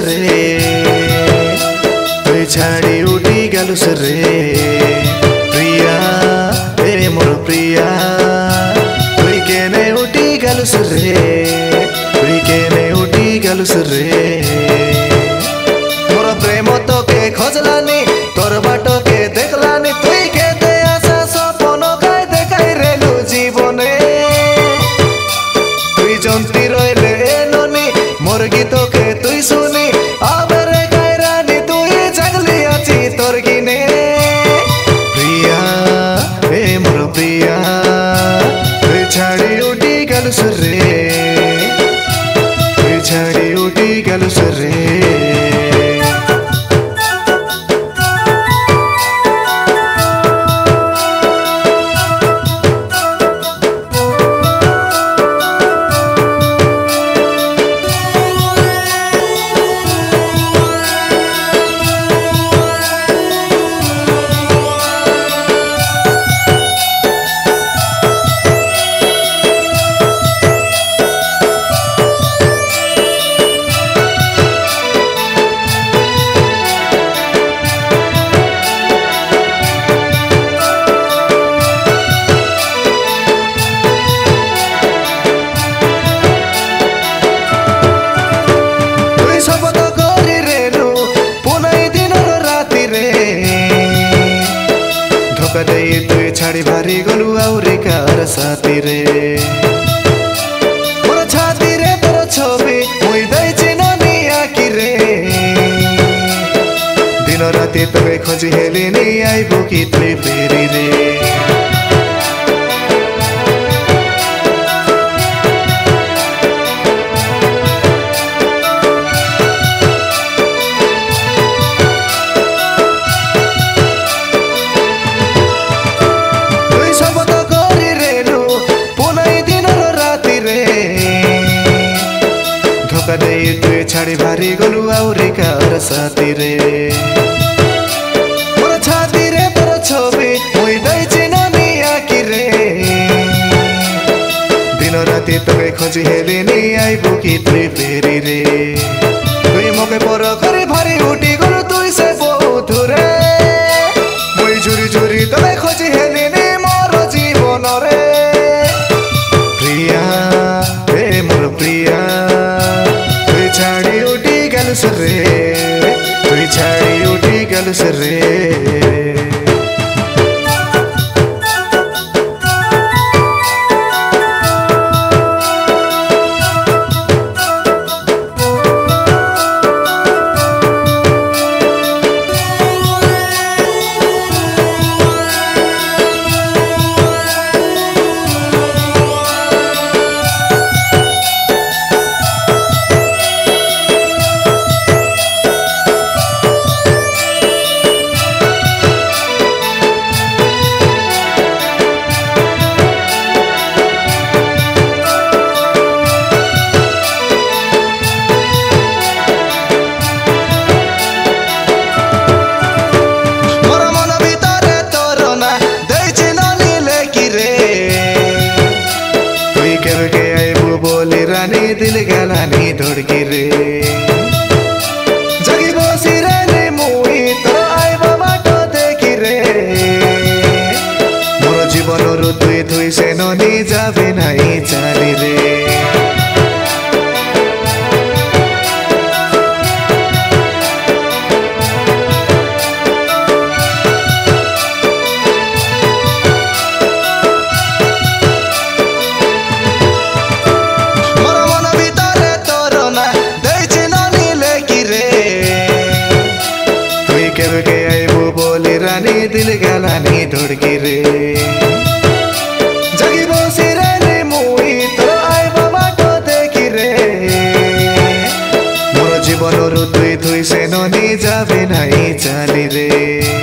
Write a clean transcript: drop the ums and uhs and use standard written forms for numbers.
रे तुई छाड़ी उठी गलु रे प्रिया ए मोर प्रिया तुई केने उठी गलु रे तुई केने उठी गलु रे मोर प्रेम तो के खोजलानी तोर बाटो के देखलानी तुई के दे आशा सपन काय देखाई रेलु जीवने तुई जंती रहिले ननी मोर गीत के तुई सुनी आबरे गायरानी तुई जगली आछि तोर गिने प्रिया ए मोर प्रिया तुई छाड़ी उठी गलु रे तुई छाड़ी उठी गलु रे तुई छाड़ी भारी गलु आउरी कार साथी रे मोर छाती रे तोर छवि मुई दैछि ननी आखि रे दिन राति तोके खोजी हेली नी आइबो कि तुई फेरी रे तुई छाड़ी भारी गलु आउरी कार साथी रे मोर छाती रे तोर छवि मुई दैछि ननी आखि रे दिन राति तोके खोजी हेली नी आइबो कि तुई फेरी रे तुई मोके पर करी भारी उठी गलु तुई से बहुत रे मुई झुरी झुरी तोके खोजी हेली नी मोर जीवन रे प्रिया ए मोर प्रिया छाड़ी उठी गलु रे तुई छाड़ी उठी गलु रे दिल गलानी धड़की रे जगी बसी रे मुई तो आइबा बाटो देखी रे मोर जीवन रु तुई तुई से ननी जाबे नहीं चाली रे दिल गलानी धड़की रे जगी बसी रे मुई तो आइबा बाटो देखी रे मोर जीवन रु तुई तुई से ननी जाबे नहीं चाली रे।